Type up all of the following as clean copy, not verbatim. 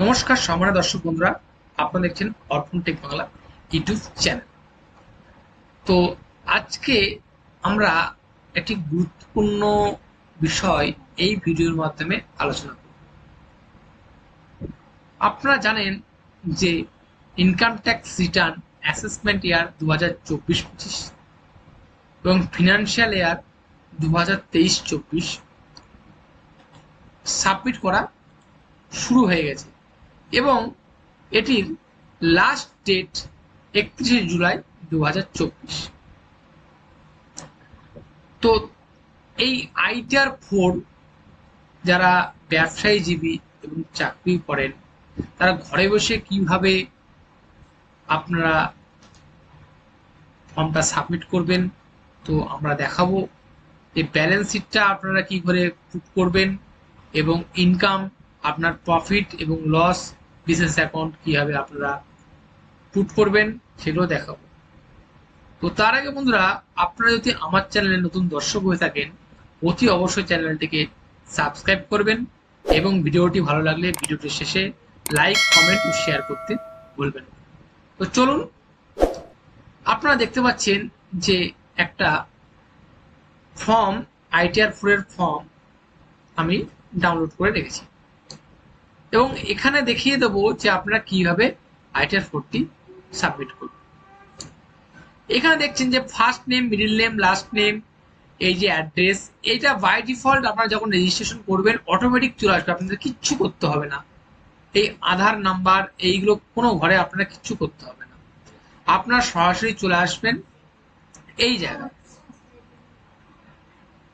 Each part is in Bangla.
নমস্কার সম্মানিত দর্শক বন্ধুরা, আপনারা দেখছেন অর্পণ টেক বাংলা ইউটিউব চ্যানেল। তো আজকে আমরা একটি গুরুত্বপূর্ণ বিষয় এই ভিডিওর মাধ্যমে আলোচনা করব। আপনারা জানেন যে ইনকাম ট্যাক্স রিটার্ন অ্যাসেসমেন্ট ইয়ার 2024-25 এবং ফিনান্সিয়াল ইয়ার 2023-24 সাবমিট করা শুরু হয়ে গেছে এবং এটির লাস্ট ডেট 31শে জুলাই 2024। তো এই আইটিআর 4 যারা ব্যবসায়ীজীবী এবং চাকরি করেন তারা ঘরে বসে কিভাবে আপনারা ফর্মটা সাবমিট করবেন, তো আমরা দেখাবো। এই ব্যালেন্স শিটটা আপনারা কি করে পুট করবেন এবং ইনকাম, আপনার প্রফিট এবং লস, বিজনেস অ্যাকাউন্ট কিভাবে আপনারা পুট করবেন সেগুলো দেখাবো। তো তার আগে বন্ধুরা, আপনারা যদি আমার চ্যানেলে নতুন দর্শক হয়ে থাকেন অতি অবশ্যই চ্যানেলটিকে সাবস্ক্রাইব করবেন এবং ভিডিওটি ভালো লাগলে ভিডিওটির শেষে লাইক, কমেন্ট ও শেয়ার করতে ভুলবেন না। তো চলুন, আপনারা দেখতে পাচ্ছেন যে একটা ফর্ম, আইটিআর 4 এর ফর্ম আমি ডাউনলোড করে রেখেছি এবং এখানে দেখিয়ে দেবো যে আপনারা কিভাবে আইটিআর 4টি সাবমিট করবেন। এখানে দেখছেন যে first name, middle name, last name, এই যে অ্যাড্রেস, এটা বাই ডিফল্ট আপনারা যখন রেজিস্ট্রেশন করবেন অটোমেটিক চলে আসবে, আপনাদের কিচ্ছু করতে হবে না। এই আধার নাম্বার এইগুলো কোনো ঘরে আপনারা কিচ্ছু করতে হবে না, আপনারা সরাসরি চলে আসবেন এই জায়গায়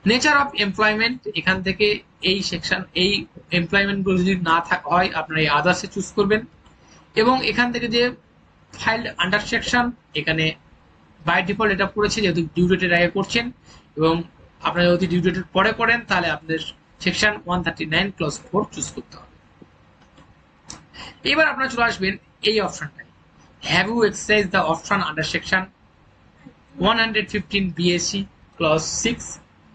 নেচার অফ এমপ্লয়মেন্ট। এখান থেকে এই সেকশন, এই এমপ্লয়মেন্ট গুলো যদি না হয় আপনারা এই আদার্সে চুজ করবেন এবং এখান থেকে যে ফাইল্ড আন্ডার সেকশন, এখানে বাই ডিফল্ট এটা পড়েছে যেহেতু ডিউ ডেটের আগে করছেন এবং আপনারা যদি ডিউ ডেটের পরে করেন তাহলে আপনাদের সেকশন 139 ক্লজ 4 চুজ করতে হবে। এবার আপনারা চলে আসবেন এই অপশনটায়, have you exercise the option under section 115 BSC clause 6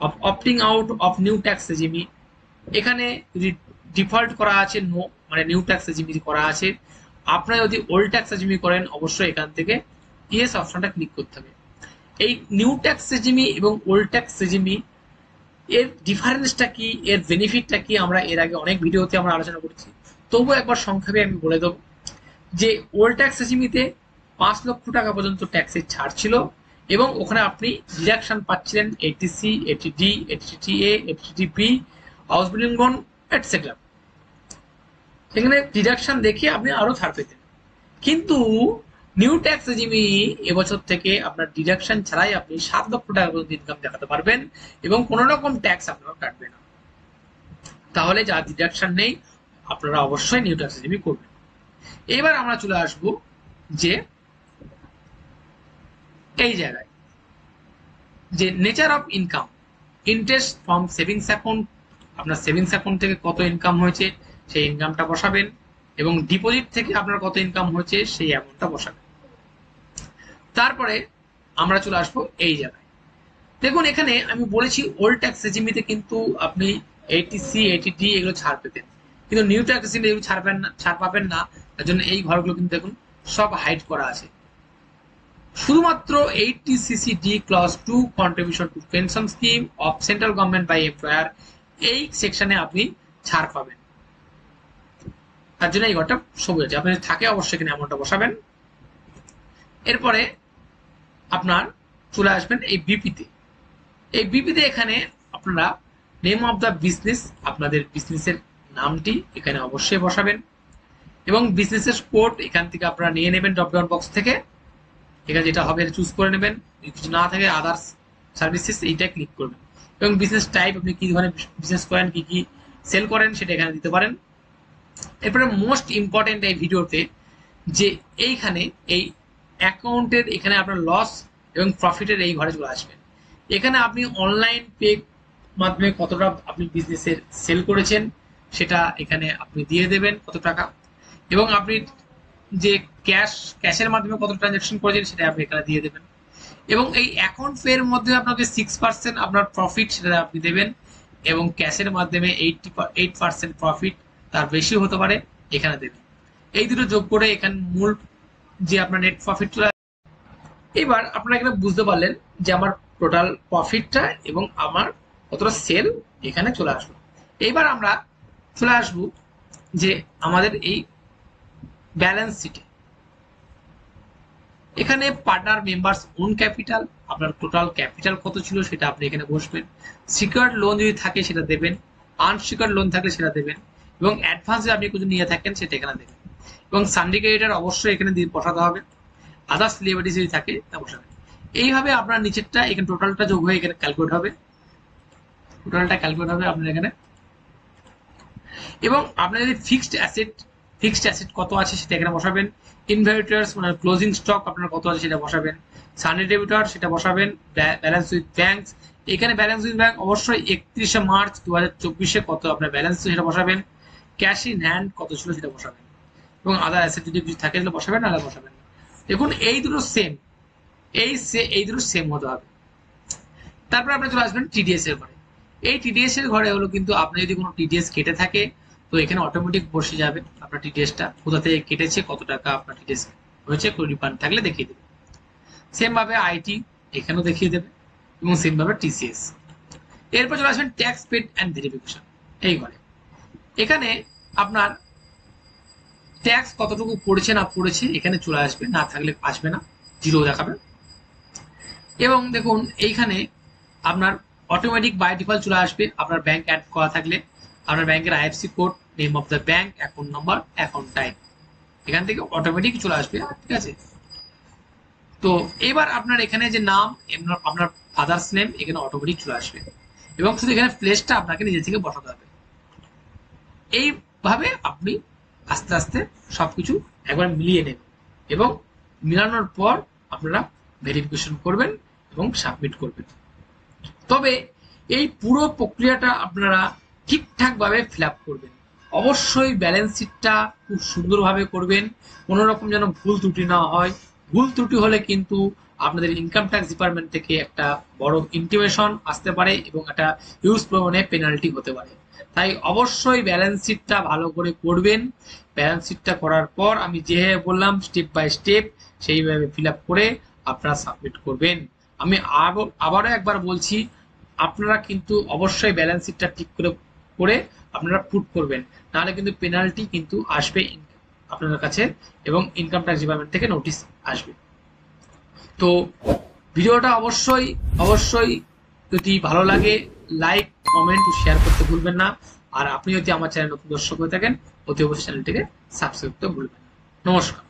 of opting out of new tax regime. এখানে যদি ডিফল্ট করা আছে নো, মানে নিউ ট্যাক্স রেজিমি করা আছে, আপনারা যদি ওল্ড ট্যাক্স রেজিমি করেন অবশ্যই এখান থেকে ইয়েস অপশনটা ক্লিক করতে হবে। এই নিউ ট্যাক্স রেজিমি এবং ওল্ড ট্যাক্স রেজিমি এর ডিফারেন্সটা কি, এর বেনিফিটটা কি, আমরা এর আগে অনেক ভিডিওতে আমরা আলোচনা করেছি, তবু একবার সংক্ষেপে আমি বলে দেবো যে ওল্ড ট্যাক্স রেজিমিতে 5 লক্ষ টাকা পর্যন্ত ট্যাক্সের ছাড় ছিল এবং ওখানে আপনি ডিডাকশন পাচ্ছিলেন eighty C, eighty D, eighty TTA, eighty TTP, house building loan etcetera. সেখানে ডিডাকশন দেখে আপনি আরো ছাড় পেতেন, কিন্তু নিউ ট্যাক্স রেজিমি এবছর থেকে আপনার ডিডাকশন ছাড়াই আপনি 7 লক্ষ টাকা পর্যন্ত ইনকাম দেখাতে পারবেন এবং কোন রকম ট্যাক্স আপনারা কাটবে না। তাহলে যা ডিডাকশন নেই আপনারা অবশ্যই নিউ ট্যাক্স রেজিমি করবেন। এবার আমরা চলে আসব যে এই জায়গায় যে nature of income, interest from savings account, আপনার সেভিংস অ্যাকাউন্ট থেকে কত ইনকাম হয়েছে সেই ইনকামটা বসাবেন এবং ডিপোজিট থেকে আপনার কত ইনকাম হয়েছে সেই অ্যামাউন্টটা বসাবেন। তারপরে আমরা চলে আসবো এই জায়গায়, দেখুন এখানে আমি বলেছি ওল্ড ট্যাক্স রেজিমিতে কিন্তু আপনি এটিসি, এটিডি এগুলো ছাড় পেতেন, কিন্তু নিউ ট্যাক্স রেজিমে এগুলো ছাড় পাবেন না। তার জন্য এই ঘরগুলো কিন্তু দেখুন সব হাইড করা আছে। শুধুমাত্র 80CCD clause 2 contribution to pension scheme of central government by employer, এই সেকশনে আপনি ছাড় পাবেন। তার জন্য এই ঘরটা সবুজ আছে, আপনি থাকে অবশ্যই এখানে অ্যামাউন্টটা বসাবেন। এরপরে আপনার চলে আসবেন এই বিপিতে। এই বিপিতে এখানে আপনারা নেম অফ দ্য বিজনেস, আপনাদের বিজনেসের নামটি এখানে অবশ্যই বসাবেন এবং বিজনেসের কোড এখান থেকে আপনারা নিয়ে নেবেন ড্রপ ডাউন বক্স থেকে, এখানে যেটা হবে চুজ করে নেবেন, কিছু না থাকে আদার্স সার্ভিসেস এইটা ক্লিক করবেন এবং বিজনেস টাইপ আপনি কি ধরনের বিজনেস করেন, কি কি সেল করেন সেটা এখানে দিতে পারেন। এরপরে মোস্ট ইম্পর্টেন্ট এই ভিডিওতে যে এইখানে এই অ্যাকাউন্টের এখানে আপনার লস এবং প্রফিটের এই ঘরে চলে আসবেন। এখানে আপনি অনলাইন পে মাধ্যমে কতটা আপনি বিজনেসের সেল করেছেন সেটা এখানে আপনি দিয়ে দেবেন কত টাকা, এবং আপনি যে ক্যাশের মাধ্যমে কত ট্রানজাকশন করেছেন সেটা আপনি এখানে দিয়ে দেবেন এবং এই অ্যাকাউন্ট পে এর মধ্যে আপনাকে 6% আপনার প্রফিট সেটা আপনি দেবেন এবং ক্যাশের মাধ্যমে 8% প্রফিট, তার বেশি হতে পারে এখানে দেবেন। এই দুটো যোগ করে এখানে মূল যে আপনার নেট প্রফিট চলে। এবার আপনারা এখানে বুঝতে পারলেন যে আমার টোটাল প্রফিটটা এবং আমার কতটা সেল এখানে চলে আসলো। এইবার আমরা চলে আসবো যে আমাদের এই ব্যালেন্স শিটে। এখানে পার্টনার মেম্বার্স ওন ক্যাপিটাল, আপনার টোটাল ক্যাপিটাল কত ছিল সেটা আপনি এখানে বসবেন। সিকিউরড লোন যদি থাকে সেটা দেবেন, আনসিকিউরড লোন থাকলে সেটা দেবেন, এবং অ্যাডভান্স যদি আপনি কিছু নিয়ে থাকেন সেটা এখানে দেবেন, এবং সান্ডিকেটার অবশ্যই এখানে দিয়ে বসাতে হবে, আদার্স লিয়াবিলিটি যদি থাকে তা বসাবেন। এইভাবে আপনার নিচেরটা এখানে টোটালটা যোগ হয়ে এখানে ক্যালকুলেট হবে, টোটালটা ক্যালকুলেট হবে আপনার এখানে। এবং আপনার যদি ফিক্সড অ্যাসেট কত আছে সেটা এখানে বসাবেন। ইনভেন্টরিজ মানে ক্লোজিং স্টক আপনার কত আছে সেটা বসাবেন। সানি ডেবিটর সেটা বসাবেন। ব্যালেন্স উইথ ব্যাংকস, এখানে ব্যালেন্স উইথ ব্যাংক অবশ্যই 31শে মার্চ 2024 কত আপনার ব্যালেন্স সেটা বসাবেন। ক্যাশ ইন হ্যান্ড কত ছিল সেটা বসাবেন, এবং আদার অ্যাসেট যদি কিছু থাকে সেটা বসাবেন, নাহলে বসাবেন না। দেখুন এই দুটো সেম, এই দুটো সেম হতে হবে। তারপর আপনি চলে আসবেন টিডিএস এর ঘরে। এই টিডিএস এর ঘরে হলো কিন্তু আপনি যদি কোনো টিডিএস কেটে থাকে তো এখানে অটোমেটিক বসে যাবে আপনার টিডিএসটা, কোথা থেকে কেটেছে, কত টাকা আপনার টিডিএস হয়েছে, কোনো রিফান্ড থাকলে দেখিয়ে দেবে। সেম ভাবে আইটি এখানেও দেখিয়ে দেবে, এবং সেম ভাবে টিসিএস। এরপর চলে আসবেন ট্যাক্স পেড অ্যান্ড ভেরিফিকেশন এই ঘরে। এখানে আপনার ট্যাক্স কতটুকু পড়েছে না পড়েছে এখানে চলে আসবে, না থাকলে আসবে না, জিরো দেখাবে। এবং দেখুন এইখানে আপনার অটোমেটিক বাই ডিফল্ট চলে আসবে আপনার ব্যাংক অ্যাড করা থাকলে, আপনার ব্যাংকের IFC code, name of the bank, account number, account type, এখান থেকে অটোমেটিক চলে আসবে, ঠিক আছে। তো এবার আপনার এখানে যে নাম, আপনার ফাদার্স নেম এখানে অটোমেটিক চলে আসবে, এবং শুধু এখানে প্লেসটা আপনাকে নিজে থেকে বসাতে হবে। এইভাবে আপনি আস্তে আস্তে সবকিছু একবার মিলিয়ে নেবেন, এবং মিলানোর পর আপনারা ভেরিফিকেশন করবেন এবং সাবমিট করবেন। তবে এই পুরো প্রক্রিয়াটা আপনারা ঠিকঠাকভাবে ফিল আপ করবেন। অবশ্যই ব্যালেন্স শিটটা খুব সুন্দরভাবে করবেন, কোনো রকম যেন ভুল ত্রুটি না হয়। ভুল ত্রুটি হলে কিন্তু আপনাদের ইনকাম ট্যাক্স ডিপার্টমেন্ট থেকে একটা বড় ইন্টিমেশন আসতে পারে, এবং একটা হিউজ পরিমাণে পেনাল্টি হতে পারে। তাই অবশ্যই ব্যালেন্স শিটটা ভালো করে করবেন। ব্যালেন্স শিটটা করার পর আমি যেভাবে বললাম স্টেপ বাই স্টেপ সেইভাবে ফিল আপ করে আপনারা সাবমিট করবেন। আমি আবারও একবার বলছি, আপনারা কিন্তু অবশ্যই ব্যালেন্স শিটটা ঠিক করে আপনারা পুট করবেন, নাহলে কিন্তু পেনাল্টি কিন্তু আসবে আপনাদের কাছে, এবং ইনকাম ট্যাক্স ডিপার্টমেন্ট থেকে নোটিশ আসবে। তো ভিডিওটা অবশ্যই যদি ভালো লাগে লাইক, কমেন্ট ও শেয়ার করতে ভুলবেন না। আর আপনি যদি আমার চ্যানেল নতুন দর্শক হয়ে থাকেন অতি অবশ্যই চ্যানেলটিকে সাবস্ক্রাইব করতে ভুলবেন না। নমস্কার।